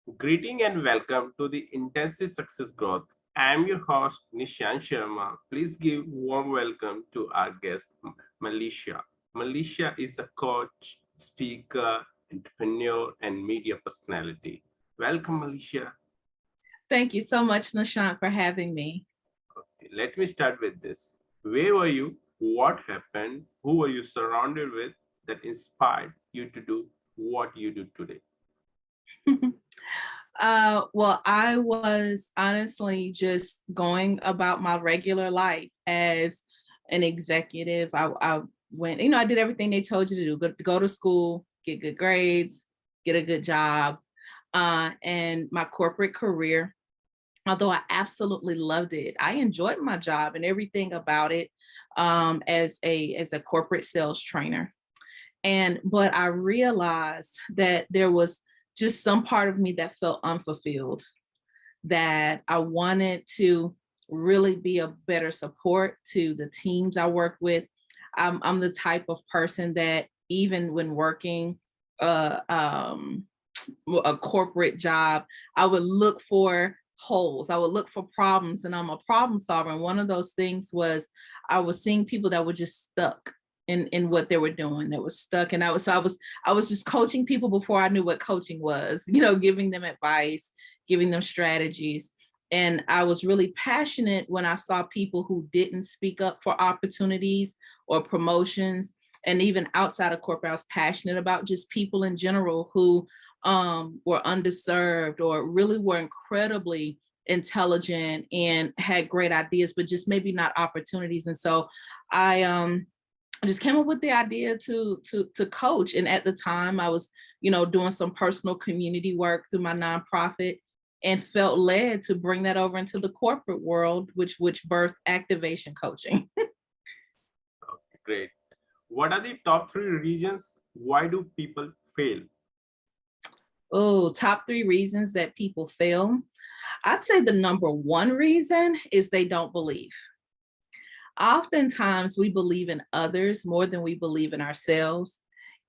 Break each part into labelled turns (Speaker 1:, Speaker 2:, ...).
Speaker 1: Greeting and welcome to the Intensive Success Growth. I am your host, Nishant Sharma. Please give warm welcome to our guest, Malaysia. Malaysia is a coach, speaker, entrepreneur, and media personality. Welcome, Malaysia.
Speaker 2: Thank you so much, Nishant, for having me.
Speaker 1: Okay, let me start with this. Where were you? What happened? Who were you surrounded with that inspired you to do what you do today?
Speaker 2: Well, I was honestly just going about my regular life as an executive. I went, I did everything they told you to do: go to school, get good grades, get a good job, and my corporate career. Although I absolutely loved it, I enjoyed my job and everything about it as a corporate sales trainer. But I realized that there was just some part of me that felt unfulfilled, that I wanted to really be a better support to the teams I work with. I'm the type of person that even when working uh, um, a corporate job, I would look for holes. I would look for problems, and I'm a problem solver. And one of those things was I was seeing people that were just stuck in what they were doing, that was stuck. And I was just coaching people before I knew what coaching was, giving them advice, giving them strategies. And I was really passionate when I saw people who didn't speak up for opportunities or promotions. And even outside of corporate, I was passionate about just people in general who were underserved or really were incredibly intelligent and had great ideas, but just maybe not opportunities. And so I just came up with the idea to coach. And at the time I was, doing some personal community work through my nonprofit and felt led to bring that over into the corporate world, which birthed activation coaching.
Speaker 1: Okay, great. What are the top three reasons why do people fail?
Speaker 2: Oh, top three reasons that people fail. I'd say the number one reason is they don't believe. Oftentimes we believe in others more than we believe in ourselves.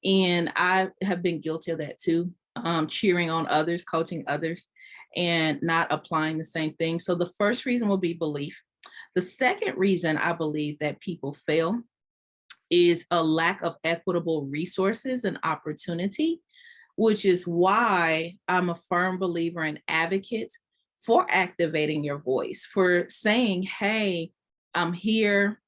Speaker 2: And I have been guilty of that too, cheering on others, coaching others, and not applying the same thing. So the first reason will be belief. The second reason I believe that people fail is a lack of equitable resources and opportunity, which is why I'm a firm believer and advocate for activating your voice, for saying, hey, I'm here,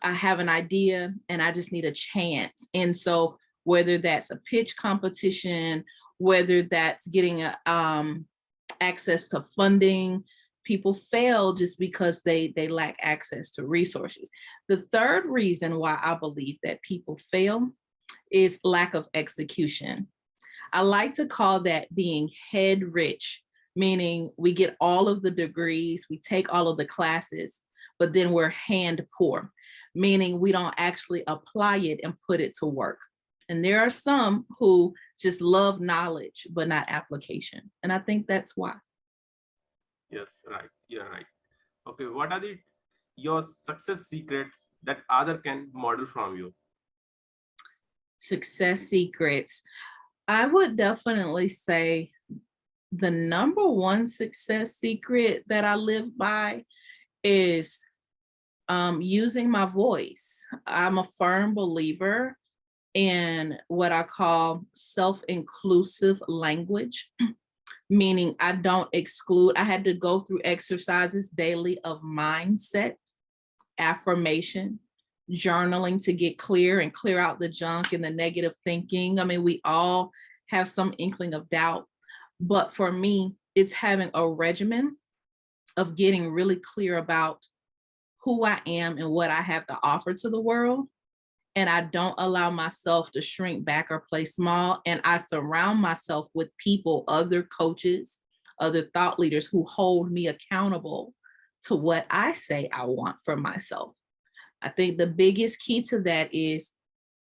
Speaker 2: I have an idea, and I just need a chance. And so whether that's a pitch competition, whether that's getting access to funding, people fail just because they lack access to resources. The third reason why I believe that people fail is lack of execution. I like to call that being head rich, meaning we get all of the degrees, we take all of the classes, but then we're hand poor, meaning we don't actually apply it and put it to work. And there are some who just love knowledge, but not application. And I think that's why.
Speaker 1: Yes, right. You're right. Okay, what are the your success secrets that other can model from you?
Speaker 2: Success secrets. I would definitely say the number one success secret that I live by is using my voice. I'm a firm believer in what I call self-inclusive language, meaning I don't exclude. I had to go through exercises daily of mindset, affirmation, journaling to get clear and clear out the junk and the negative thinking. I mean, we all have some inkling of doubt, but for me, it's having a regimen of getting really clear about who I am and what I have to offer to the world. And I don't allow myself to shrink back or play small. And I surround myself with people, other coaches, other thought leaders who hold me accountable to what I say I want for myself. I think the biggest key to that is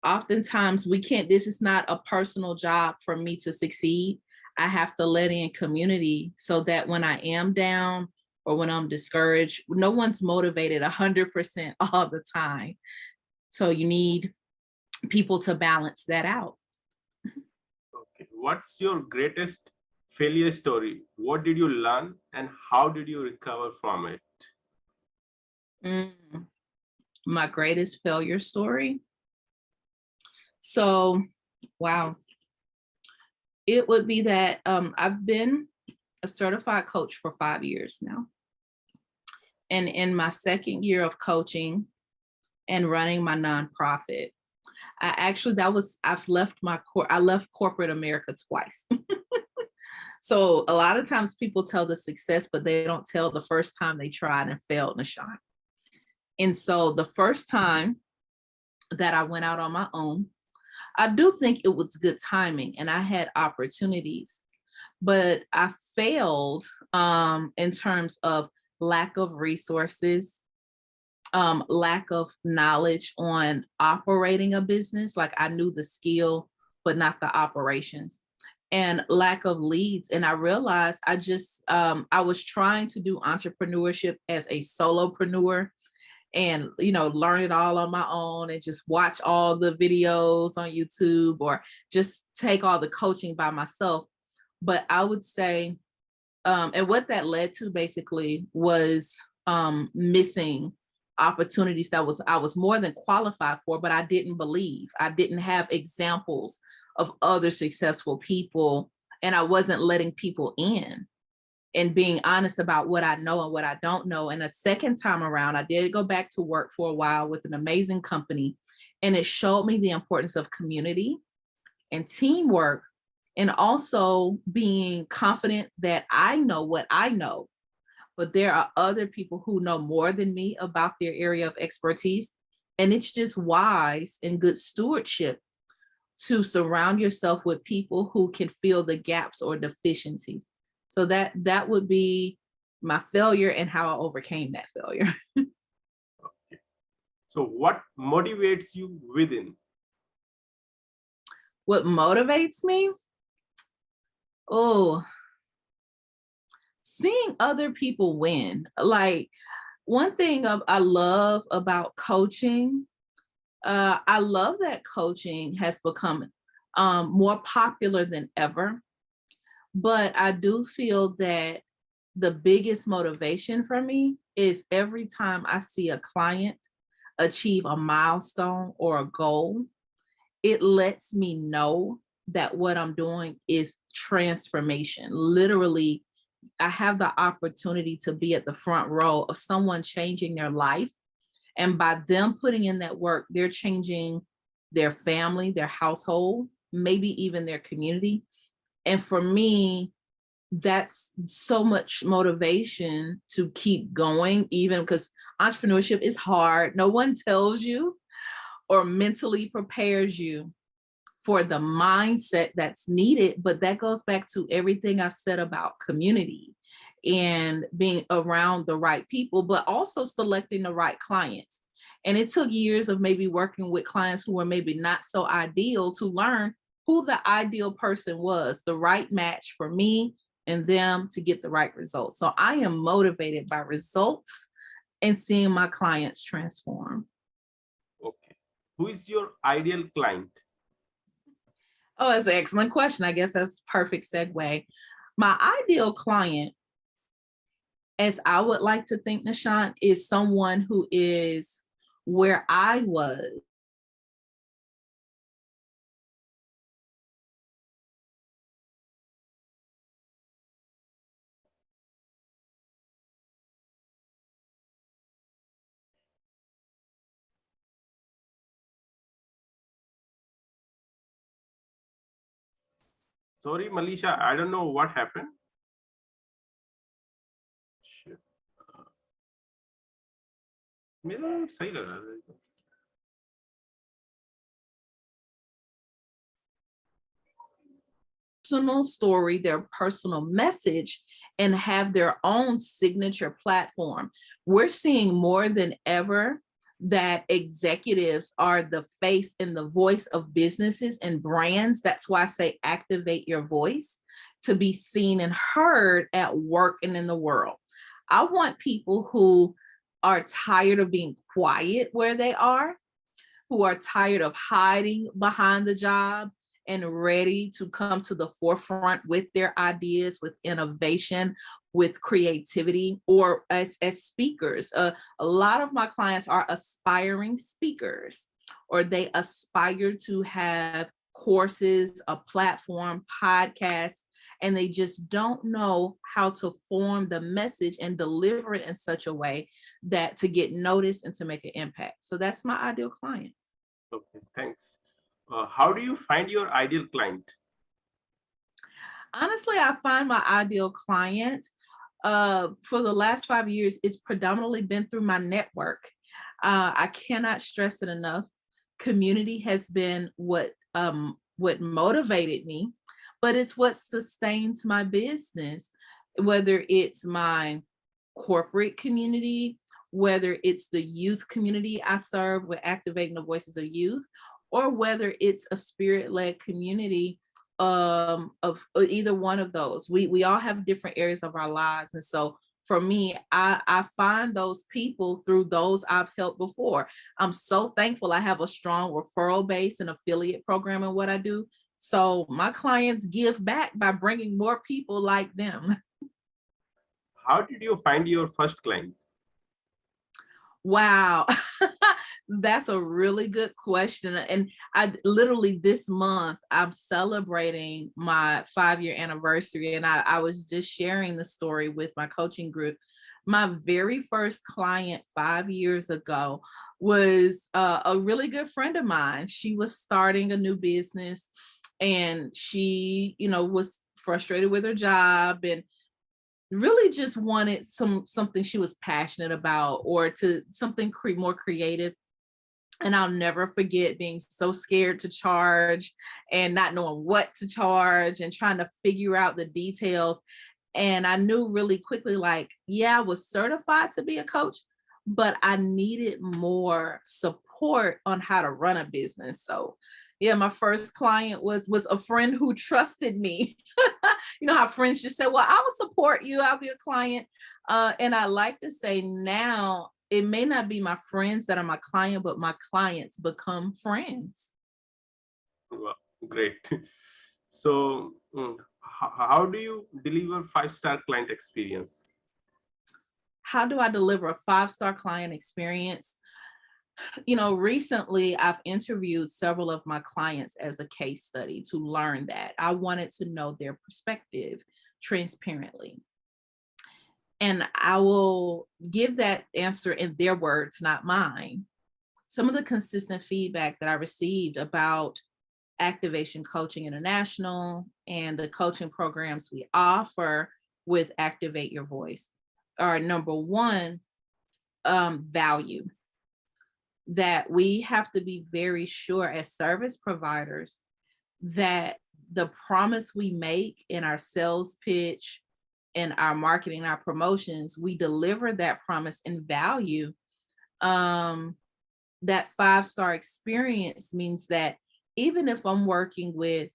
Speaker 2: oftentimes we can't, this is not a personal job for me to succeed. I have to let in community so that when I am down or when I'm discouraged, no one's motivated 100% all the time. So you need people to balance that out.
Speaker 1: Okay, what's your greatest failure story. What did you learn and how did you recover from it?
Speaker 2: My greatest failure story. So, wow. It would be that I've been a certified coach for 5 years now. And in my second year of coaching and running my nonprofit, I left corporate America twice. So a lot of times people tell the success, but they don't tell the first time they tried and failed, Nishant. And so the first time that I went out on my own, I do think it was good timing and I had opportunities, but I failed in terms of lack of resources, lack of knowledge on operating a business. Like I knew the skill, but not the operations, and lack of leads. And I realized I was trying to do entrepreneurship as a solopreneur and, learn it all on my own and just watch all the videos on YouTube or just take all the coaching by myself. But I would say, and what that led to basically was missing opportunities that I was more than qualified for, but I didn't believe. I didn't have examples of other successful people, and I wasn't letting people in and being honest about what I know and what I don't know. And a second time around, I did go back to work for a while with an amazing company, and it showed me the importance of community and teamwork, and also being confident that I know what I know, but there are other people who know more than me about their area of expertise. And it's just wise and good stewardship to surround yourself with people who can fill the gaps or deficiencies. So that would be my failure and how I overcame that failure.
Speaker 1: Okay. So what motivates you within?
Speaker 2: What motivates me? Oh, seeing other people win. Like one thing I love about coaching, I love that coaching has become more popular than ever. But I do feel that the biggest motivation for me is every time I see a client achieve a milestone or a goal, it lets me know that what I'm doing is transformation. Literally, I have the opportunity to be at the front row of someone changing their life. And by them putting in that work, they're changing their family, their household, maybe even their community. And for me, that's so much motivation to keep going, even because entrepreneurship is hard. No one tells you or mentally prepares you for the mindset that's needed. But that goes back to everything I've said about community and being around the right people, but also selecting the right clients. And it took years of maybe working with clients who were maybe not so ideal to learn who the ideal person was, the right match for me and them to get the right results. So I am motivated by results and seeing my clients transform.
Speaker 1: Okay. Who is your ideal client?
Speaker 2: Oh, that's an excellent question. I guess that's a perfect segue. My ideal client, as I would like to think, Nishant, is someone who is where I was.
Speaker 1: Sorry, Malisha, I don't know what happened. Shit. मेरा सही लग रहा है.
Speaker 2: Personal story, their personal message, and have their own signature platform. We're seeing more than ever that executives are the face and the voice of businesses and brands. That's why I say activate your voice to be seen and heard at work and in the world. I want people who are tired of being quiet where they are, who are tired of hiding behind the job and ready to come to the forefront with their ideas, with innovation, with creativity, or as speakers. A lot of my clients are aspiring speakers, or they aspire to have courses, a platform, podcasts, and they just don't know how to form the message and deliver it in such a way that to get noticed and to make an impact. So that's my ideal client.
Speaker 1: Okay, thanks. How do you find your ideal client?
Speaker 2: Honestly, I find my ideal client for the last 5 years, it's predominantly been through my network. I cannot stress it enough. Community has been what motivated me, but it's what sustains my business, whether it's my corporate community, whether it's the youth community I serve with activating the voices of youth, or whether it's a spirit-led community of either one of those. We all have different areas of our lives. And so for me, I find those people through those I've helped before. I'm so thankful I have a strong referral base and affiliate program in what I do. So my clients give back by bringing more people like them.
Speaker 1: How did you find your first client?
Speaker 2: Wow. That's a really good question. And I literally this month, I'm celebrating my 5-year anniversary. And I was just sharing the story with my coaching group. My very first client 5 years ago was a really good friend of mine. She was starting a new business and she, was frustrated with her job and really just wanted something she was passionate about or to something more creative. And I'll never forget being so scared to charge and not knowing what to charge and trying to figure out the details. And I knew really quickly, like, yeah, I was certified to be a coach, but I needed more support on how to run a business. So yeah, my first client was a friend who trusted me. You know how friends just say, well, I will support you, I'll be a client. And I like to say now, it may not be my friends that are my client, but my clients become friends.
Speaker 1: Wow, great. So, how do you deliver five-star client experience?
Speaker 2: How do I deliver a 5-star client experience? Recently I've interviewed several of my clients as a case study to learn that. I wanted to know their perspective transparently. And I will give that answer in their words, not mine. Some of the consistent feedback that I received about Activation Coaching International and the coaching programs we offer with Activate Your Voice are number one, value. That we have to be very sure as service providers that the promise we make in our sales pitch, in our marketing, our promotions, we deliver that promise in value. That 5-star experience means that even if I'm working with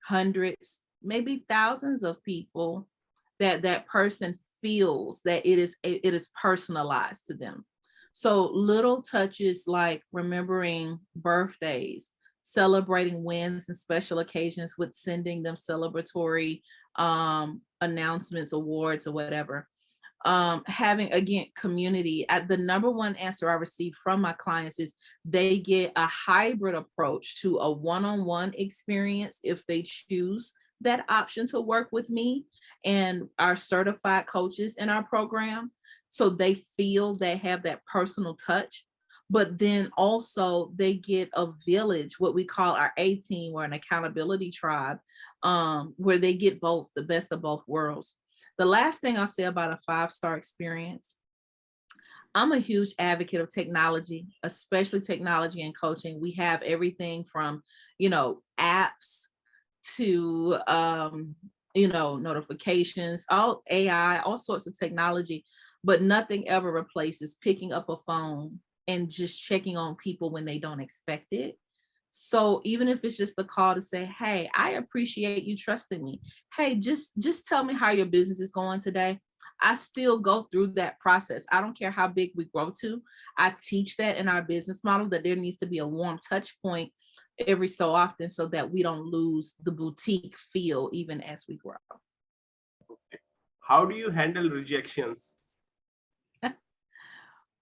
Speaker 2: hundreds, maybe thousands of people, that person feels that it is personalized to them. So little touches like remembering birthdays, celebrating wins and special occasions with sending them celebratory announcements, awards, or whatever. Having, again, community. The number one answer I receive from my clients is they get a hybrid approach to a one-on-one experience if they choose that option to work with me and our certified coaches in our program. So they feel they have that personal touch, but then also they get a village, what we call our A team or an accountability tribe, where they get both, the best of both worlds. The last thing I'll say about a 5-star experience, I'm a huge advocate of technology, especially technology and coaching. We have everything from, apps to, notifications, all AI, all sorts of technology, but nothing ever replaces picking up a phone and just checking on people when they don't expect it. So even if it's just a call to say, hey, I appreciate you trusting me. Hey, just tell me how your business is going today. I still go through that process. I don't care how big we grow to. I teach that in our business model that there needs to be a warm touch point every so often so that we don't lose the boutique feel even as we grow.
Speaker 1: How do you handle rejections?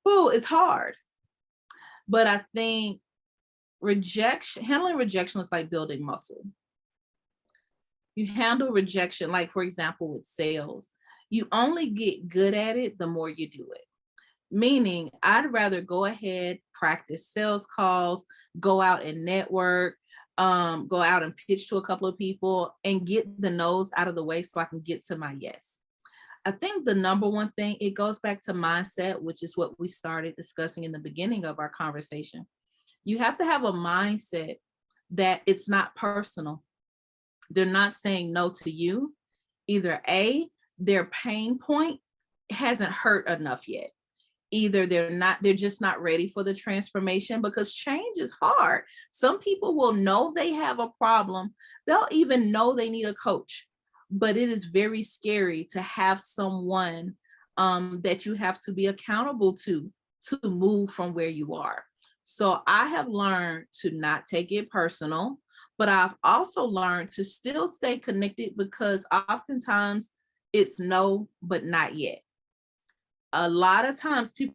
Speaker 2: Oh, it's hard. But I think handling rejection is like building muscle. You handle rejection, like for example, with sales, you only get good at it the more you do it. Meaning, I'd rather go ahead, practice sales calls, go out and network, go out and pitch to a couple of people and get the no's out of the way so I can get to my yes. I think the number one thing, it goes back to mindset, which is what we started discussing in the beginning of our conversation. You have to have a mindset that it's not personal. They're not saying no to you. Either A, their pain point hasn't hurt enough yet. Either they're just not ready for the transformation, because change is hard. Some people will know they have a problem. They'll even know they need a coach, but it is very scary to have someone that you have to be accountable to move from where you are. So I have learned to not take it personal, but I've also learned to still stay connected, because oftentimes it's no, but not yet. A lot of times people,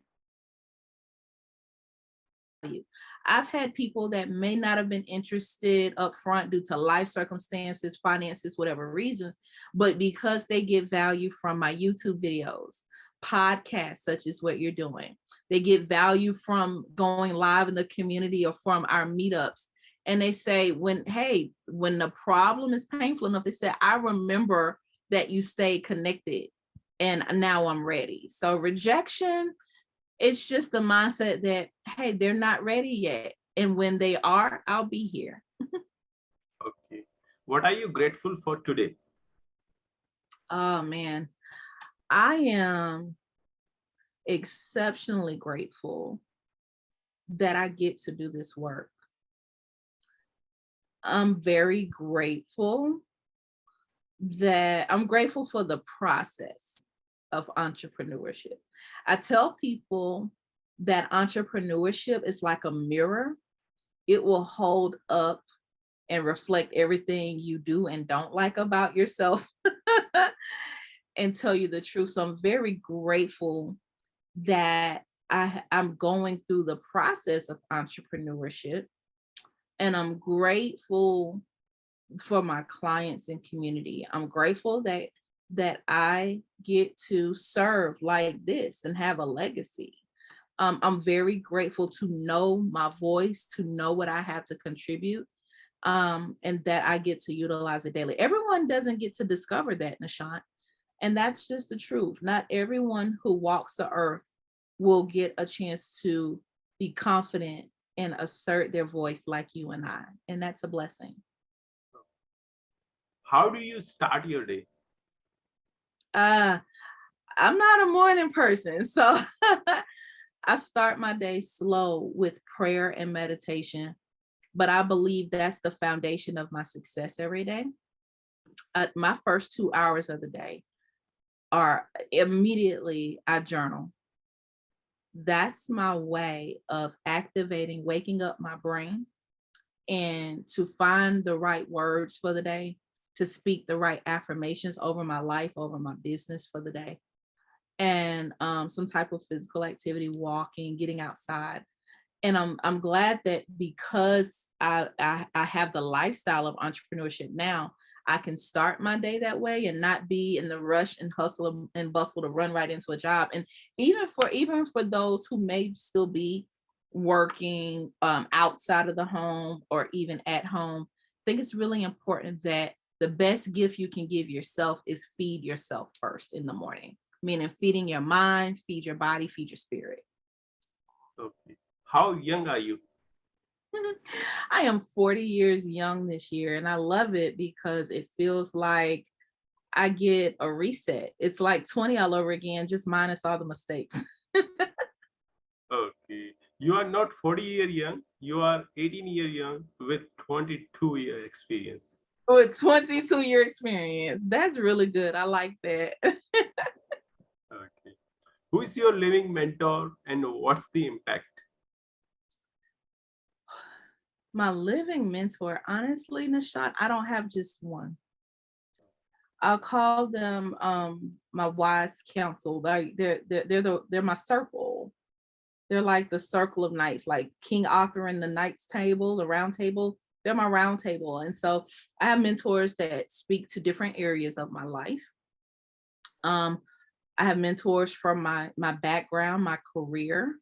Speaker 2: I've had people that may not have been interested up front due to life circumstances, finances, whatever reasons, but because they get value from my YouTube videos, podcasts, such as what you're doing, they get value from going live in the community or from our meetups. And they say, when the problem is painful enough, they say, I remember that you stayed connected and now I'm ready. So rejection, it's just the mindset that, hey, they're not ready yet. And when they are, I'll be here.
Speaker 1: Okay. What are you grateful for today?
Speaker 2: Oh, man. I am exceptionally grateful that I get to do this work. I'm very grateful for the process of entrepreneurship. I tell people that entrepreneurship is like a mirror. It will hold up and reflect everything you do and don't like about yourself and tell you the truth. So I'm very grateful that I'm going through the process of entrepreneurship, and I'm grateful for my clients and community. I'm grateful that I get to serve like this and have a legacy. I'm very grateful to know my voice, to know what I have to contribute, and that I get to utilize it daily. Everyone doesn't get to discover that, Nishant, and that's just the truth. Not everyone who walks the earth will get a chance to be confident and assert their voice like you and I, and that's a blessing.
Speaker 1: How do you start your day?
Speaker 2: I'm not a morning person, so I start my day slow with prayer and meditation, but I believe that's the foundation of my success every day. My first 2 hours of the day are immediately I journal. That's my way of activating, waking up my brain, and to find the right words for the day, to speak the right affirmations over my life, over my business for the day, and some type of physical activity, walking, getting outside. And I'm glad that because I have the lifestyle of entrepreneurship now, I can start my day that way and not be in the rush and hustle and bustle to run right into a job. And even for those who may still be working outside of the home or even at home, I think it's really important that the best gift you can give yourself is feed yourself first in the morning, meaning feeding your mind, feed your body, feed your spirit.
Speaker 1: Okay. How young are you?
Speaker 2: I am 40 years young this year, and I love it because it feels like I get a reset. It's like 20 all over again, just minus all the mistakes.
Speaker 1: Okay. You are not 40-year young. You are 18-year young with 22-year experience.
Speaker 2: With 22-year experience. That's really good. I like that.
Speaker 1: Okay. Who is your living mentor and what's the impact?
Speaker 2: My living mentor, honestly, Nishant, I don't have just one. I'll call them my wise counsel. They're my circle. They're like the circle of knights, like King Arthur and the knights table, the round table. They're my round table. And so I have mentors that speak to different areas of my life. Um, I have mentors from my background, my career.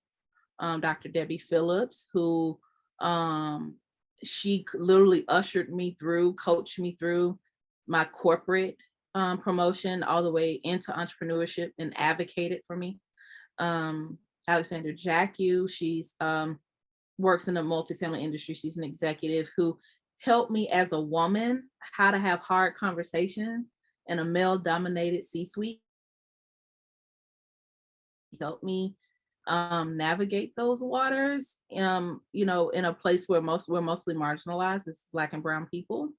Speaker 2: Dr. Debbie Phillips, who um, she literally ushered me through, coached me through my corporate promotion all the way into entrepreneurship and advocated for me. Um, Alexander Jacku, she's works in the multifamily industry. She's an executive who helped me as a woman how to have hard conversation in a male dominated C-suite. Helped me navigate those waters, in a place where we're mostly marginalized as Black and Brown people.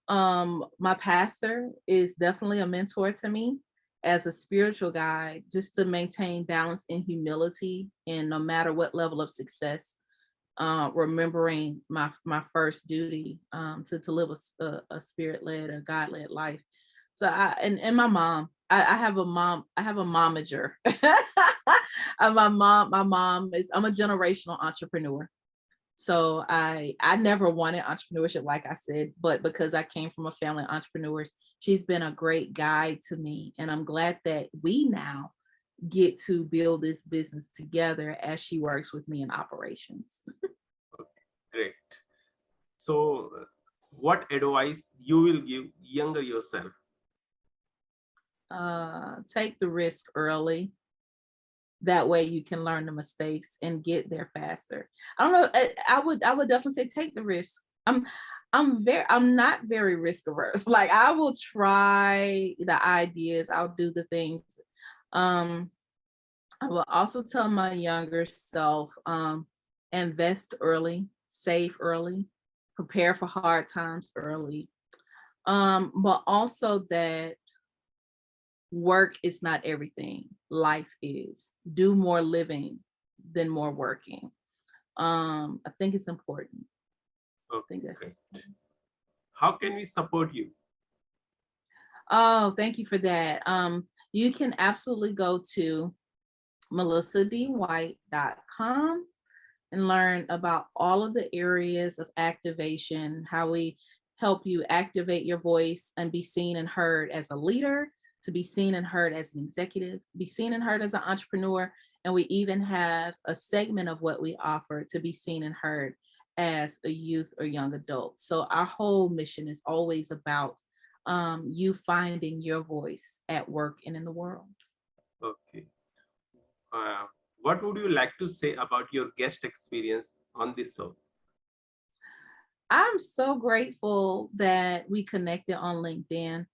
Speaker 2: My pastor is definitely a mentor to me as a spiritual guide, just to maintain balance and humility, and no matter what level of success, remembering my first duty, to live a spirit-led, a God-led life. So and my mom, I have a mom, I have a momager. My mom is, I'm a generational entrepreneur. So I never wanted entrepreneurship, like I said, but because I came from a family of entrepreneurs, she's been a great guide to me. And I'm glad that we now get to build this business together as she works with me in operations.
Speaker 1: Great. So, what advice you will give younger yourself?
Speaker 2: Take the risk early. That way you can learn the mistakes and get there faster. I don't know. I would definitely say take the risk. I'm not very risk averse. Like, I will try the ideas, I'll do the things. Um, I will also tell my younger self, invest early, save early, prepare for hard times early. But also that work is not everything. Life is. Do more living than more working. I think it's important. I think that's
Speaker 1: Okay.
Speaker 2: it.
Speaker 1: How can we support you?
Speaker 2: Oh, thank you for that. You can absolutely go to melissadwhite.com and learn about all of the areas of activation, how we help you activate your voice and be seen and heard as a leader, to be seen and heard as an executive, be seen and heard as an entrepreneur. And we even have a segment of what we offer to be seen and heard as a youth or young adult. So our whole mission is always about you finding your voice at work and in the world.
Speaker 1: Okay. Uh, what would you like to say about your guest experience on this show?
Speaker 2: I'm so grateful that we connected on LinkedIn.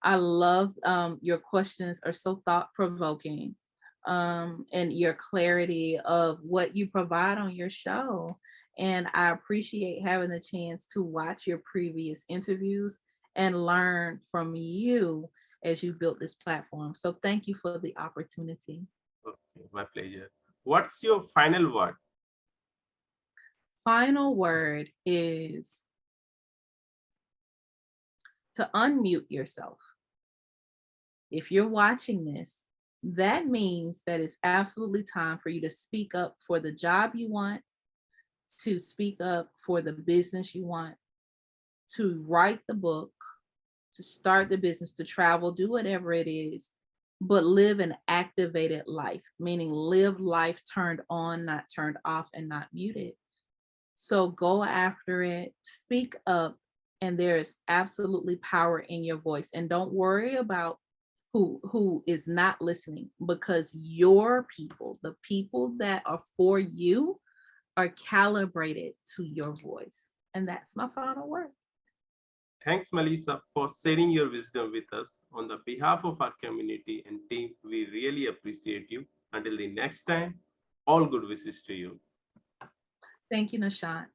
Speaker 2: I love your questions are so thought provoking, and your clarity of what you provide on your show. And I appreciate having the chance to watch your previous interviews and learn from you as you built this platform. So thank you for the opportunity.
Speaker 1: Okay, my pleasure. What's your final word?
Speaker 2: Final word is to unmute yourself. If you're watching this, that means that it's absolutely time for you to speak up for the job you want, to speak up for the business you want, to write the book, to start the business, to travel, do whatever it is, but live an activated life, meaning live life turned on, not turned off, and not muted. So go after it, speak up, and there is absolutely power in your voice. And don't worry about who is not listening, because your people, the people that are for you, are calibrated to your voice. And that's my final word.
Speaker 1: Thanks, Melissa, for sharing your wisdom with us. On the behalf of our community and team, we really appreciate you. Until the next time, all good wishes to you.
Speaker 2: Thank you, Nishant.